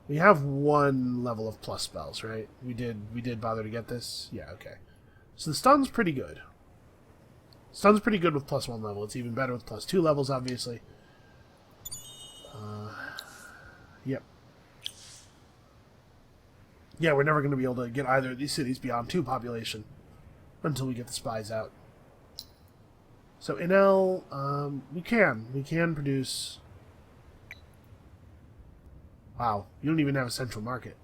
We have one level of plus spells, right? We did bother to get this? Yeah, okay. So the stun's pretty good. Stun's pretty good with +1 level. It's even better with +2 levels, obviously. Yep. Yeah, we're never going to be able to get either of these cities beyond 2 population until we get the spies out. So in L, we can produce... Wow, you don't even have a central market.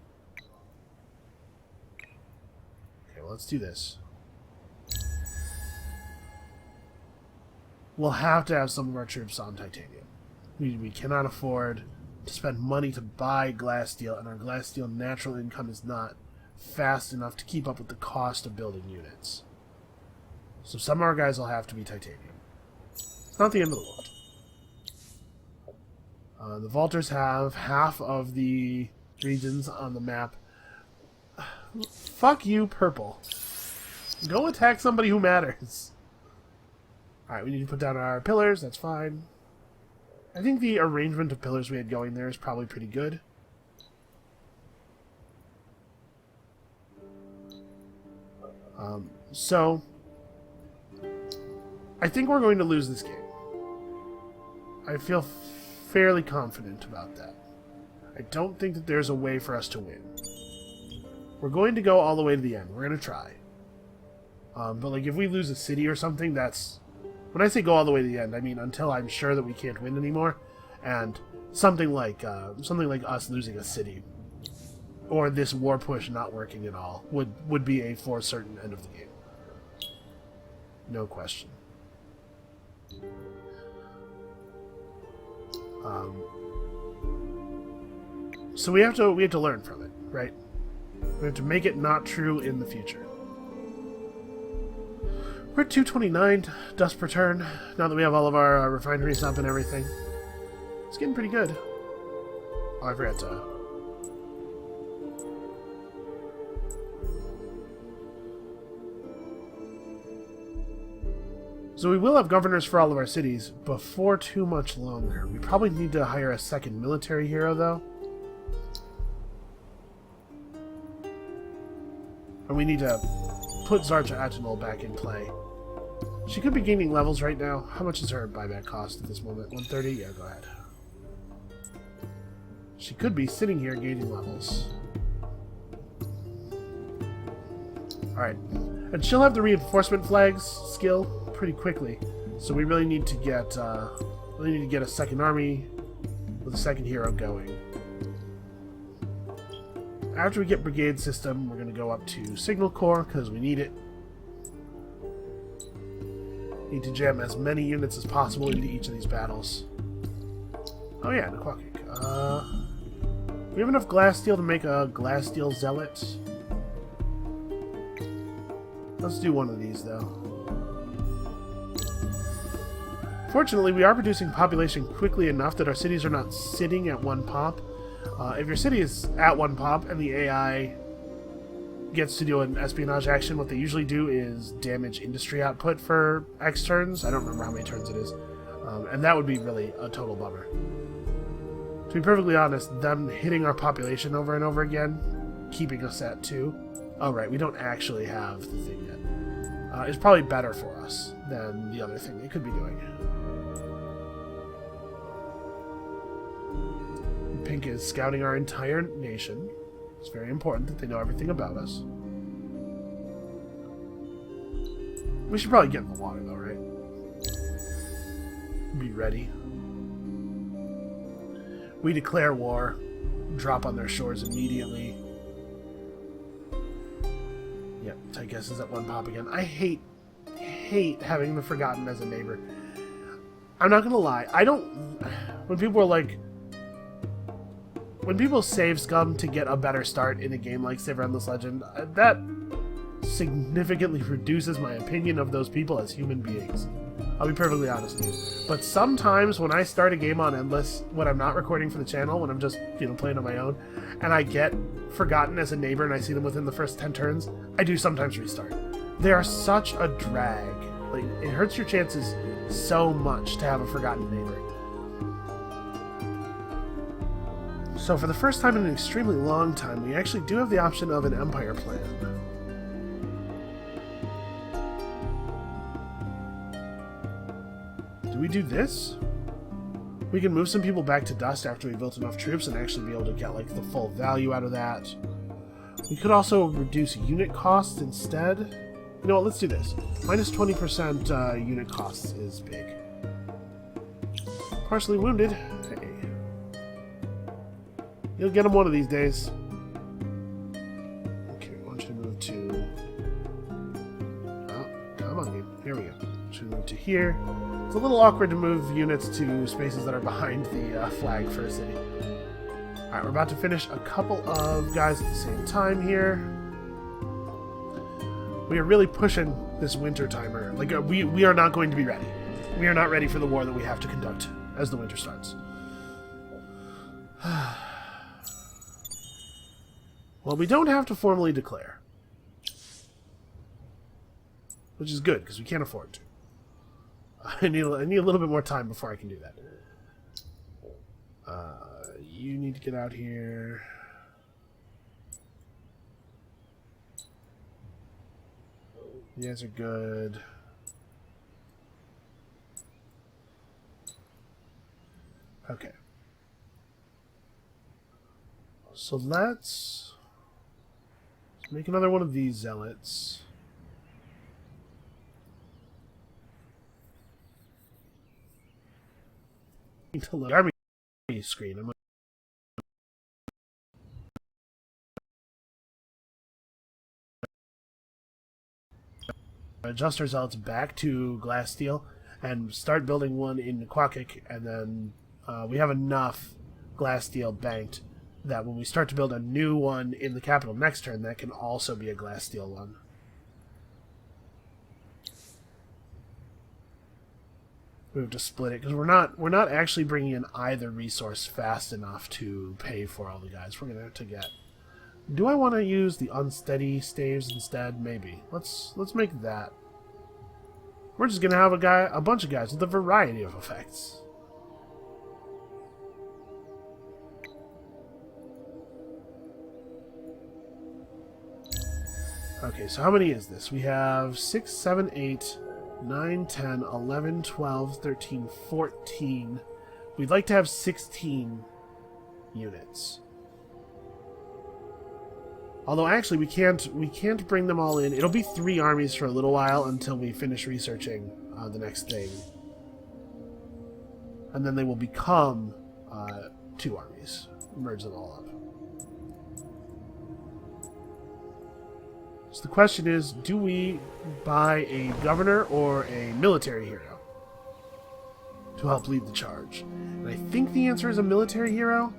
Okay, well, let's do this. We'll have to have some of our troops on titanium. We cannot afford to spend money to buy glass steel, and our glass steel natural income is not fast enough to keep up with the cost of building units. So some of our guys will have to be titanium. It's not the end of the world. The Vaulters have half of the regions on the map. Fuck you, purple. Go attack somebody who matters. Alright, we need to put down our pillars, that's fine. I think the arrangement of pillars we had going there is probably pretty good. So, I think we're going to lose this game. I feel fairly confident about that. I don't think that there's a way for us to win. We're going to go all the way to the end. We're going to try. But like, if we lose a city or something, that's... When I say go all the way to the end, I mean until I'm sure that we can't win anymore, and something like us losing a city, or this war push not working at all, would be a for certain end of the game. No question. So we have to learn from it, right? We have to make it not true in the future. We're at 229 dust per turn, now that we have all of our refineries up and everything. It's getting pretty good. Oh, I forgot to... So we will have governors for all of our cities before too much longer. We probably need to hire a second military hero, though. And we need to put Zarja Agenol back in play. She could be gaining levels right now. How much is her buyback cost at this moment? 130? Yeah, go ahead. She could be sitting here gaining levels. Alright. And she'll have the reinforcement flags skill pretty quickly. So we really need to get a second army with a second hero going. After we get brigade system, we're going to go up to signal corps because we need it. Need to jam as many units as possible into each of these battles. Oh yeah, Naquakik. We have enough glass steel to make a glass steel zealot. Let's do one of these though. Fortunately, we are producing population quickly enough that our cities are not sitting at 1 pop. If your city is at 1 pop and the AI gets to do an espionage action, what they usually do is damage industry output for X turns. I don't remember how many turns it is. And that would be really a total bummer. To be perfectly honest, them hitting our population over and over again, keeping us at 2. Oh right, we don't actually have the thing yet. It's probably better for us than the other thing they could be doing. Pink is scouting our entire nation. It's very important that they know everything about us. We should probably get in the water, though, right? Be ready. We declare war. Drop on their shores immediately. Yep, Tychus is at 1 pop again. I hate having the Forgotten as a neighbor. I'm not gonna lie. I don't... When people are like... When people save scum to get a better start in a game like Save Endless Legend, that significantly reduces my opinion of those people as human beings. I'll be perfectly honest with you. But sometimes when I start a game on Endless, when I'm not recording for the channel, when I'm just, playing on my own, and I get Forgotten as a neighbor and I see them within the first 10 turns, I do sometimes restart. They are such a drag. Like, it hurts your chances so much to have a Forgotten neighbor. So for the first time in an extremely long time, we actually do have the option of an empire plan. Do we do this? We can move some people back to Dust after we built enough troops and actually be able to get like the full value out of that. We could also reduce unit costs instead. You know what, let's do this. Minus 20% unit costs is big. Partially wounded. Hey. You'll get them one of these days. Okay, I want you to move to... Oh, come on, dude. Here we go. I want you to move to here. It's a little awkward to move units to spaces that are behind the flag for a city. Alright, we're about to finish a couple of guys at the same time here. We are really pushing this winter timer. Like, we are not going to be ready. We are not ready for the war that we have to conduct as the winter starts. Well, we don't have to formally declare. Which is good, because we can't afford to. I need a little bit more time before I can do that. You need to get out here. You guys are good. Okay. So let's make another one of these zealots. The army screen. I'm adjust our zealots back to glass steel and start building one in Quakik, and then we have enough glass steel banked that when we start to build a new one in the capital next turn, that can also be a glass steel one. We have to split it because we're not actually bringing in either resource fast enough to pay for all the guys we're gonna have to get. Do I want to use the unsteady staves instead? Maybe. Let's make that. We're just gonna have a bunch of guys with a variety of effects. Okay, so how many is this? We have 6, 7, 8, 9, 10, 11, 12, 13, 14. We'd like to have 16 units. Although actually we can't bring them all in. It'll be 3 armies for a little while until we finish researching the next thing. And then they will become 2 armies. Merge them all up. So the question is, do we buy a governor or a military hero to help lead the charge? And I think the answer is a military hero.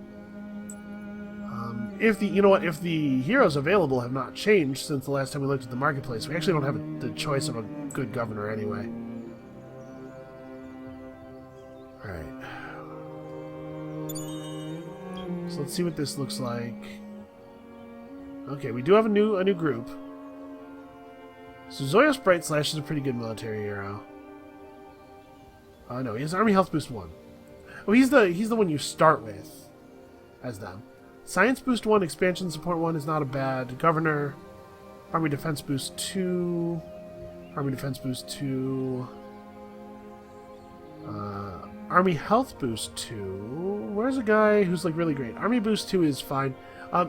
If the heroes available have not changed since the last time we looked at the marketplace, we actually don't have the choice of a good governor anyway. Alright. So let's see what this looks like. Okay, we do have a new group. So Zoyos Bright Slash is a pretty good military hero. No, he has Army Health Boost 1. Oh, he's the one you start with as them. Science Boost 1, Expansion Support 1 is not a bad governor. Army Defense Boost 2. Army Defense Boost 2. Army Health Boost 2. Where's a guy who's like really great? Army Boost 2 is fine.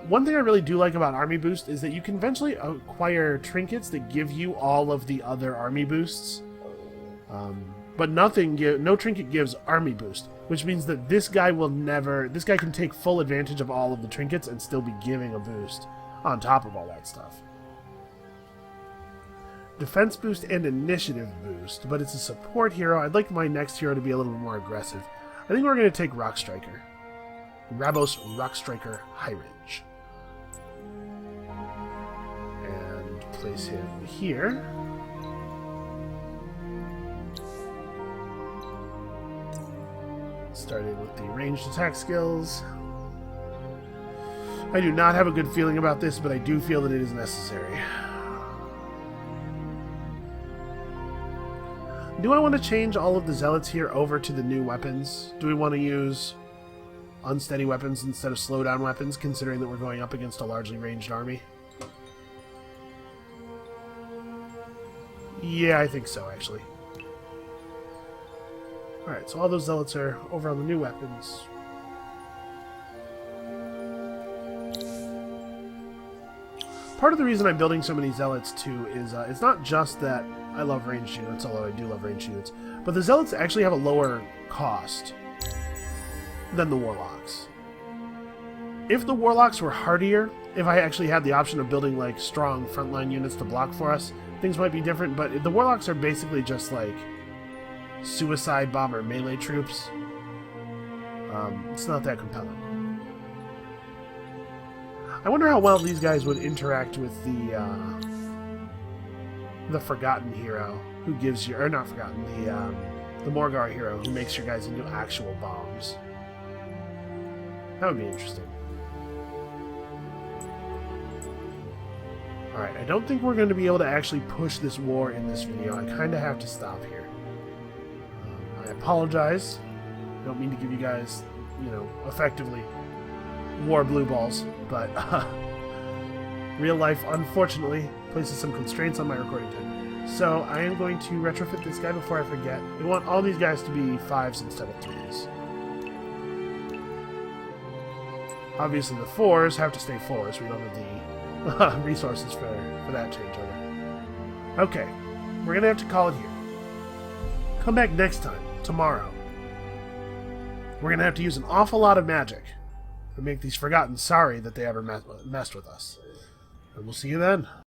One thing I really do like about Army Boost is that you can eventually acquire trinkets that give you all of the other Army Boosts. But no trinket gives Army Boost, which means that this guy can take full advantage of all of the trinkets and still be giving a boost on top of all that stuff. Defense Boost and Initiative Boost, but it's a support hero. I'd like my next hero to be a little bit more aggressive. I think we're going to take Rock Striker. Rabos Rock Striker High Ridge. And place him here. Starting with the ranged attack skills. I do not have a good feeling about this, but I do feel that it is necessary. Do I want to change all of the zealots here over to the new weapons? Do we want to use unsteady weapons instead of slowdown weapons, considering that we're going up against a largely ranged army? Yeah, I think so, actually. Alright, so all those zealots are over on the new weapons. Part of the reason I'm building so many zealots, too, is it's not just that I love ranged units, although I do love ranged units, but the zealots actually have a lower cost than the warlocks. If the warlocks were hardier, if I actually had the option of building, like, strong frontline units to block for us, things might be different, but the warlocks are basically just, like, suicide bomber melee troops. It's not that compelling. I wonder how well these guys would interact with the Forgotten hero, who gives you, or not Forgotten, the Morgar hero, who makes your guys into actual bombs. That would be interesting. Alright, I don't think we're going to be able to actually push this war in this video. I kind of have to stop here. I apologize. I don't mean to give you guys, you know, effectively war blue balls, but real life, unfortunately, places some constraints on my recording time. So I am going to retrofit this guy before I forget. We want all these guys to be 5s instead of 3s. Obviously the 4s have to stay 4s. We don't have the resources for that changeover. Okay, we're going to have to call it here. Come back next time, tomorrow. We're going to have to use an awful lot of magic to make these Forgotten sorry that they ever messed with us. And we'll see you then.